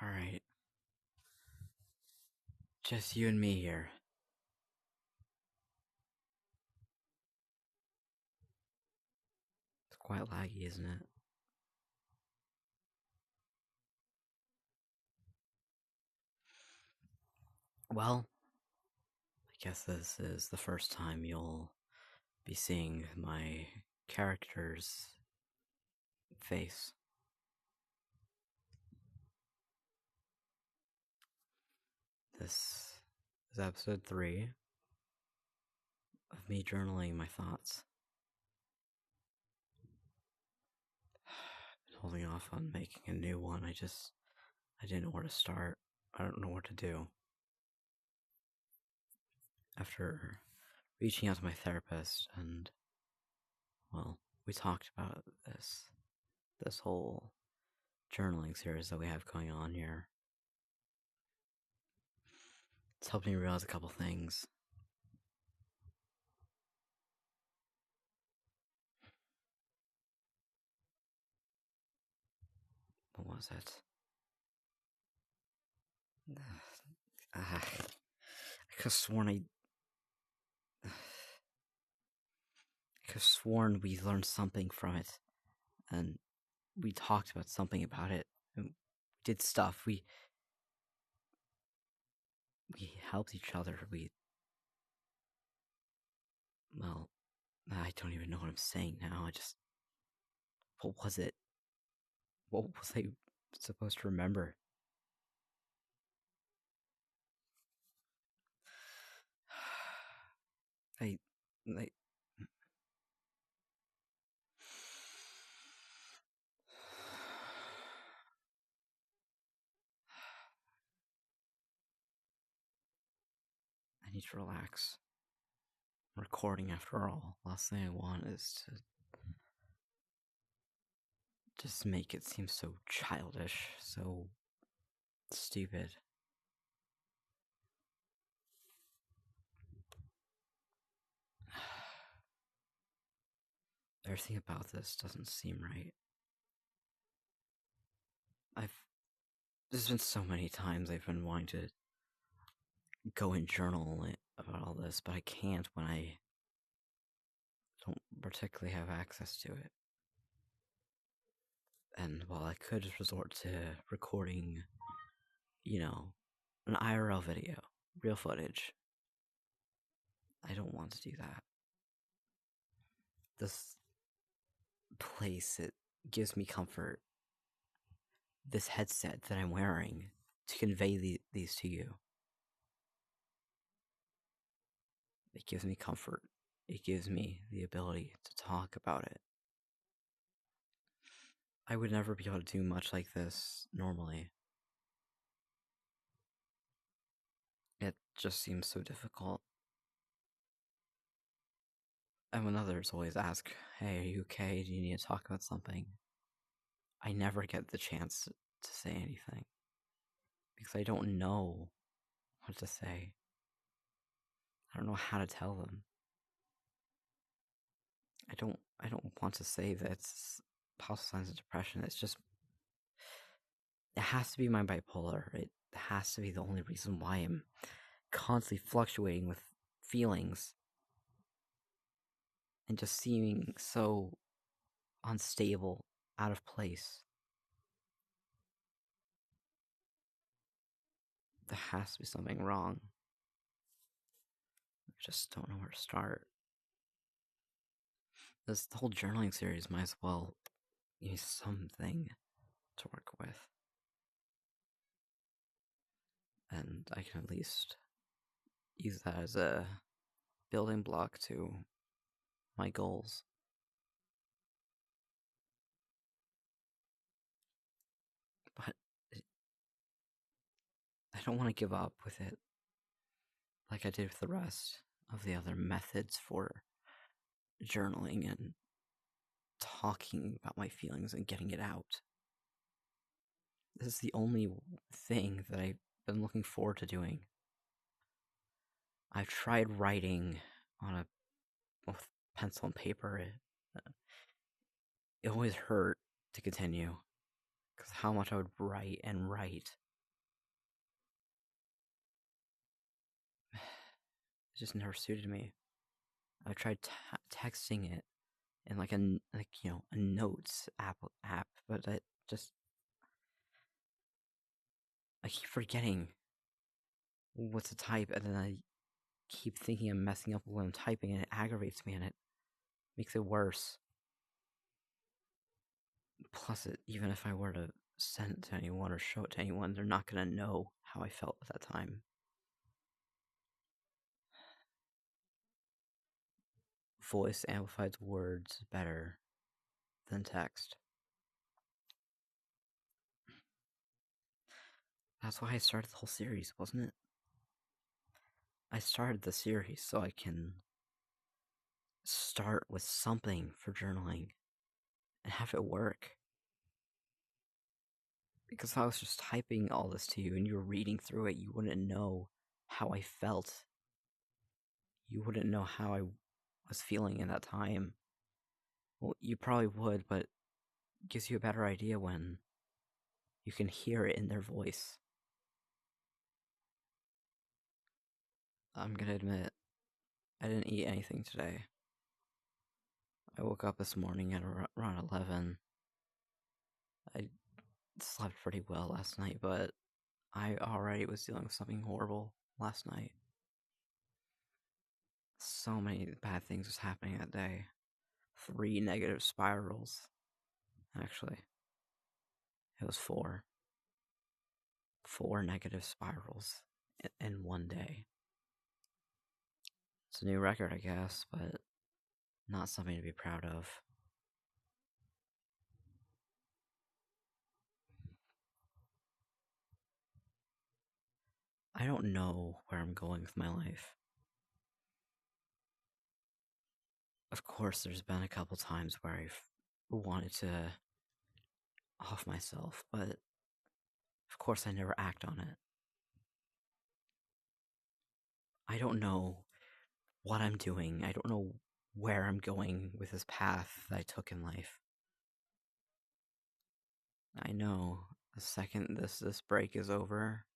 Alright. Just you and me here. It's quite laggy, isn't it? Well, I guess this is the first time you'll be seeing my character's face. This is episode 3 of me journaling my thoughts. Been holding off on making a new one. I didn't know where to start. I don't know what to do. After reaching out to my therapist and, well, we talked about this whole journaling series that we have going on here. It's helped me realize a couple things. What was it? I could have sworn we learned something from it, and we talked about something about it, and we did stuff. We helped each other. Well, I don't even know what I'm saying now. What was it? What was I supposed to remember? I need to relax. I'm recording after all. Last thing I want is to just make it seem so childish, so stupid. Everything about this doesn't seem right. There's been so many times I've been wanting to go and journal about all this, but I can't when I don't particularly have access to it. And while I could resort to recording, an IRL video, real footage, I don't want to do that. This place, it gives me comfort. This headset that I'm wearing to convey these to you. It gives me comfort. It gives me the ability to talk about it. I would never be able to do much like this normally. It just seems so difficult. And when others always ask, hey, are you okay? Do you need to talk about something? I never get the chance to say anything. Because I don't know what to say. I don't know how to tell them. I don't want to say that it's possible signs of depression. It's just, it has to be my bipolar. It has to be the only reason why I'm constantly fluctuating with feelings and just seeming so unstable, out of place. There has to be something wrong. I just don't know where to start. This whole journaling series might as well give me something to work with. And I can at least use that as a building block to my goals. But I don't want to give up with it like I did with the rest of the other methods for journaling and talking about my feelings and getting it out. This is the only thing that I've been looking forward to doing. I've tried writing with pencil and paper. It always hurt to continue Because how much I would write and write. It just never suited me. I tried texting it in like a notes app, but I keep forgetting what to type, and then I keep thinking I'm messing up when I'm typing, and it aggravates me, and it makes it worse. Plus, even if I were to send it to anyone or show it to anyone, they're not gonna know how I felt at that time. Voice amplifies words better than text. That's why I started the whole series, wasn't it? I started the series so I can start with something for journaling and have it work. Because if I was just typing all this to you and you were reading through it, you wouldn't know how I felt. You wouldn't know how I was feeling in that time. Well, you probably would, but it gives you a better idea when you can hear it in their voice. I'm gonna admit, I didn't eat anything today. I woke up this morning at around 11. I slept pretty well last night, but I already was dealing with something horrible last night. So many bad things was happening that day. 3 negative spirals. Actually, it was 4. 4 negative spirals in one day. It's a new record, I guess, but not something to be proud of. I don't know where I'm going with my life. Of course, there's been a couple times where I've wanted to off myself, but of course I never act on it. I don't know what I'm doing. I don't know where I'm going with this path that I took in life. I know the second this break is over,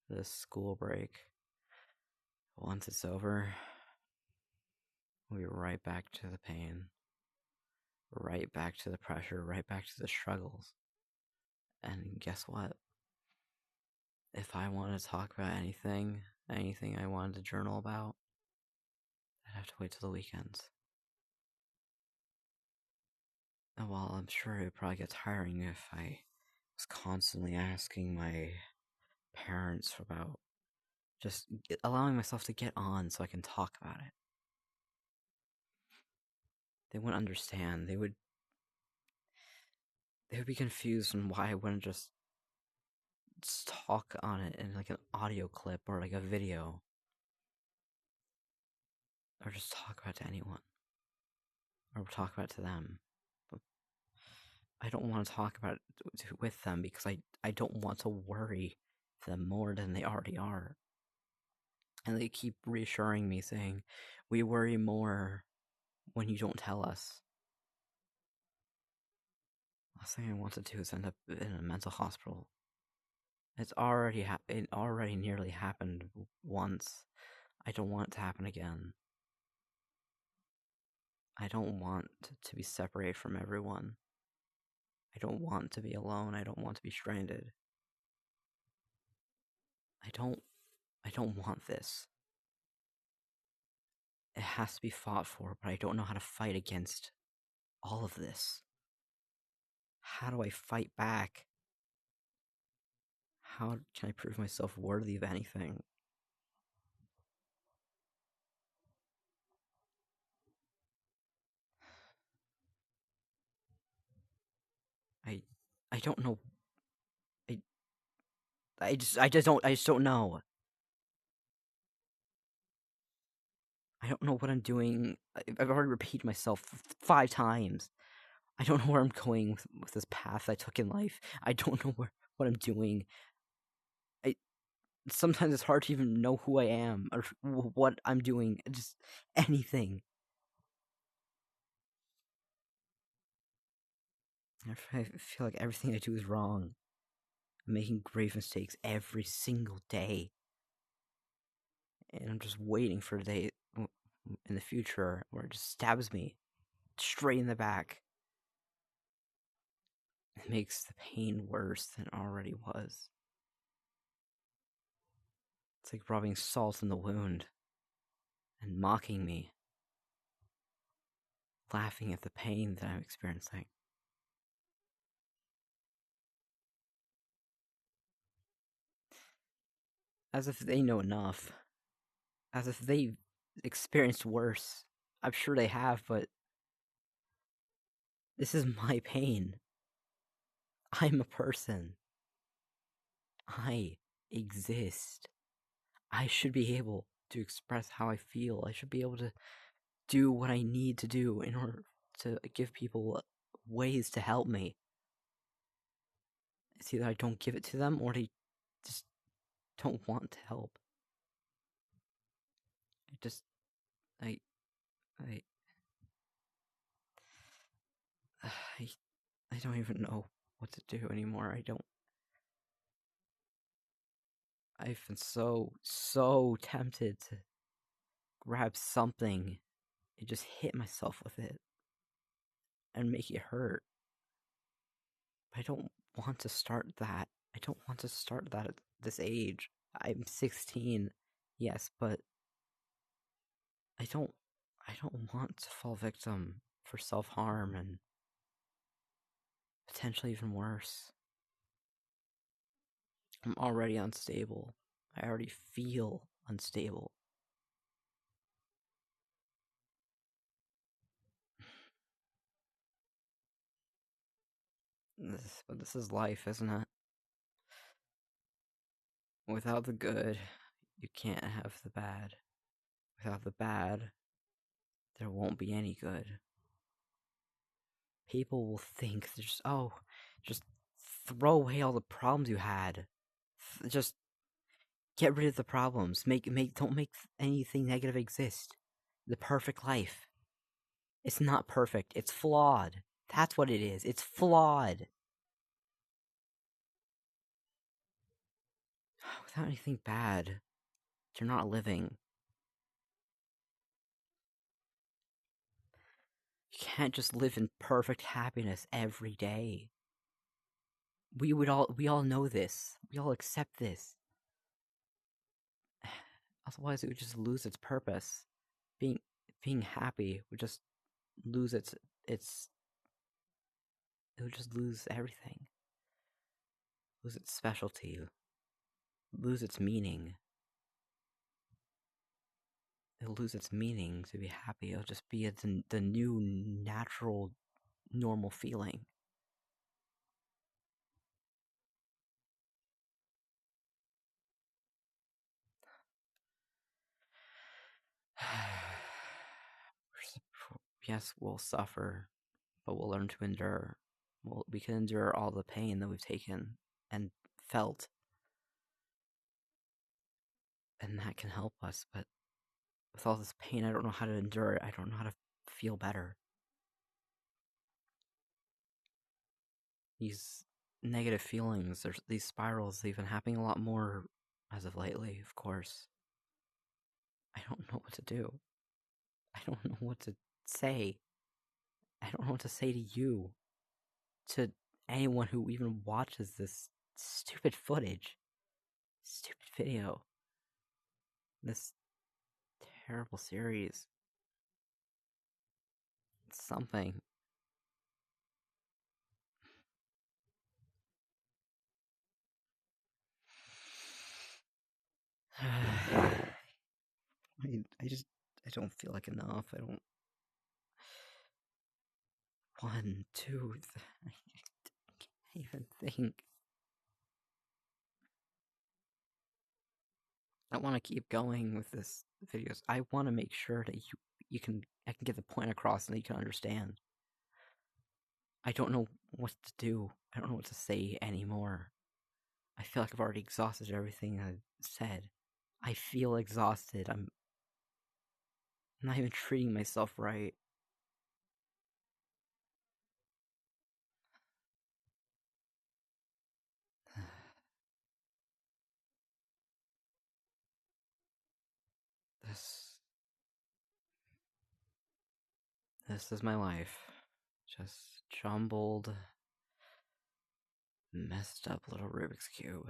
this school break, once it's over, we'll be right back to the pain, right back to the pressure, right back to the struggles. And guess what? If I want to talk about anything I wanted to journal about, I'd have to wait till the weekends. And while I'm sure it would probably get tiring if I was constantly asking my parents about just allowing myself to get on so I can talk about it, they wouldn't understand. They would be confused on why I wouldn't just talk on it in like an audio clip or like a video, or just talk about it to anyone, or talk about it to them. But I don't want to talk about it with them because I don't want to worry them more than they already are. And they keep reassuring me, saying, "We worry more when you don't tell us." Last thing I want to do is end up in a mental hospital. It already nearly happened once. I don't want it to happen again. I don't want to be separated from everyone. I don't want to be alone. I don't want to be stranded. I don't want this. It has to be fought for, but I don't know how to fight against all of this. How do I fight back? How can I prove myself worthy of anything? I don't know. I just don't know. I don't know what I'm doing. I've already repeated myself 5 times. I don't know where I'm going with this path I took in life. I don't know what I'm doing. Sometimes it's hard to even know who I am or what I'm doing. Just anything. I feel like everything I do is wrong. I'm making grave mistakes every single day. And I'm just waiting for a day in the future where it just stabs me straight in the back. It makes the pain worse than it already was. It's like rubbing salt in the wound and mocking me, laughing at the pain that I'm experiencing. As if they know enough. As if they've experienced worse. I'm sure they have, but this is my pain. I'm a person. I exist. I should be able to express how I feel. I should be able to do what I need to do in order to give people ways to help me. It's either I don't give it to them or they just don't want to help. I just, I, I, I, I don't even know what to do anymore. I've been so tempted to grab something and just hit myself with it and make it hurt. I don't want to start that. I don't want to start that at this age. I'm 16, yes, but I don't want to fall victim for self-harm and potentially even worse. I'm already unstable. I already feel unstable. But this is life, isn't it? Without the good, you can't have the bad. Without the bad, there won't be any good. People will think just throw away all the problems you had. Just get rid of the problems. Don't make anything negative exist. The perfect life. It's not perfect. It's flawed. That's what it is. It's flawed. Without anything bad, you're not living. You can't just live in perfect happiness every day. We all know this. We all accept this. Otherwise, it would just lose its purpose. Being happy would just lose its it would just lose everything. Lose its specialty. Lose its meaning. It'll lose its meaning to be happy. It'll just be the new natural normal feeling. Yes, we'll suffer, but we'll learn to endure. We can endure all the pain that we've taken and felt, and that can help us. But with all this pain, I don't know how to endure it. I don't know how to feel better. These negative feelings, these spirals, they've been happening a lot more as of lately, of course. I don't know what to do. I don't know what to say. I don't know what to say to you. To anyone who even watches this stupid footage. Stupid video. This terrible series. It's something. I don't feel like enough. I don't. One, two, I can't even think. I want to keep going with this videos. I want to make sure that I can get the point across and that you can understand. I don't know what to do. I don't know what to say anymore. I feel like I've already exhausted everything I've said. I feel exhausted. I'm not even treating myself right. This is my life. Just jumbled, messed up little Rubik's Cube.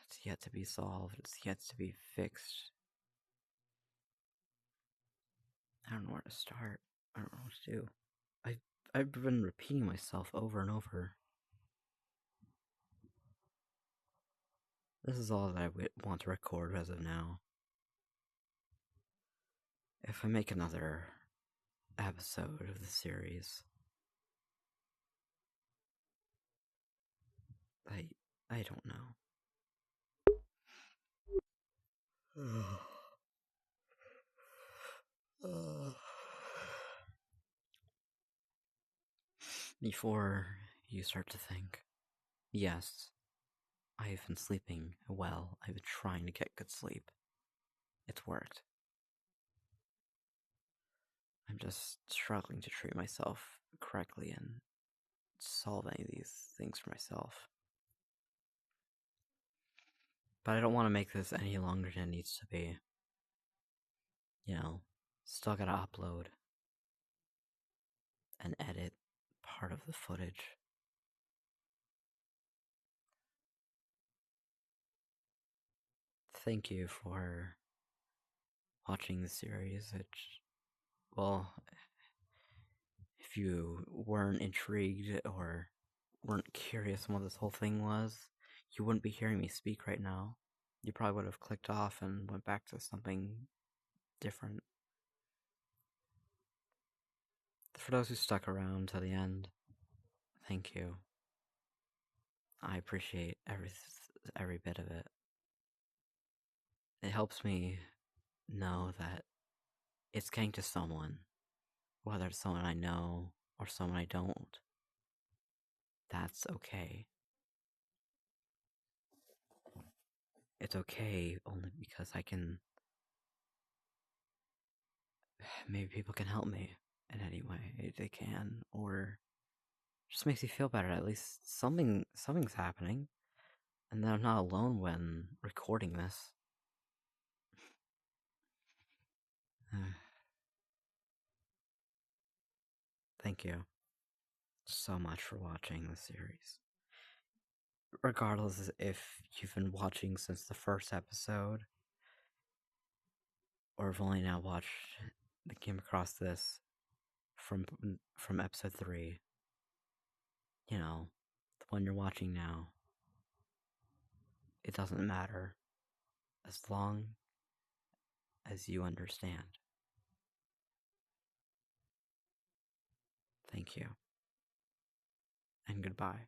It's yet to be solved, it's yet to be fixed. I don't know where to start. I don't know what to do. I've been repeating myself over and over. This is all that I want to record as of now. If I make another episode of the series, I don't know. Before you start to think, yes, I've been sleeping well. I've been trying to get good sleep. It's worked. I'm just struggling to treat myself correctly and solve any of these things for myself. But I don't want to make this any longer than it needs to be. You know, still gotta upload and edit part of the footage. Thank you for watching the series. Well, if you weren't intrigued or weren't curious on what this whole thing was, you wouldn't be hearing me speak right now. You probably would have clicked off and went back to something different. For those who stuck around to the end, thank you. I appreciate every bit of it. It helps me know that it's getting to someone, whether it's someone I know or someone I don't. That's okay. It's okay only because maybe people can help me in any way they can, or just makes me feel better. At least something's happening, and that I'm not alone when recording this. Thank you so much for watching the series. Regardless if you've been watching since the first episode, or have only now came across this from episode 3, you know, the one you're watching now, it doesn't matter as long as you understand. Thank you, and goodbye.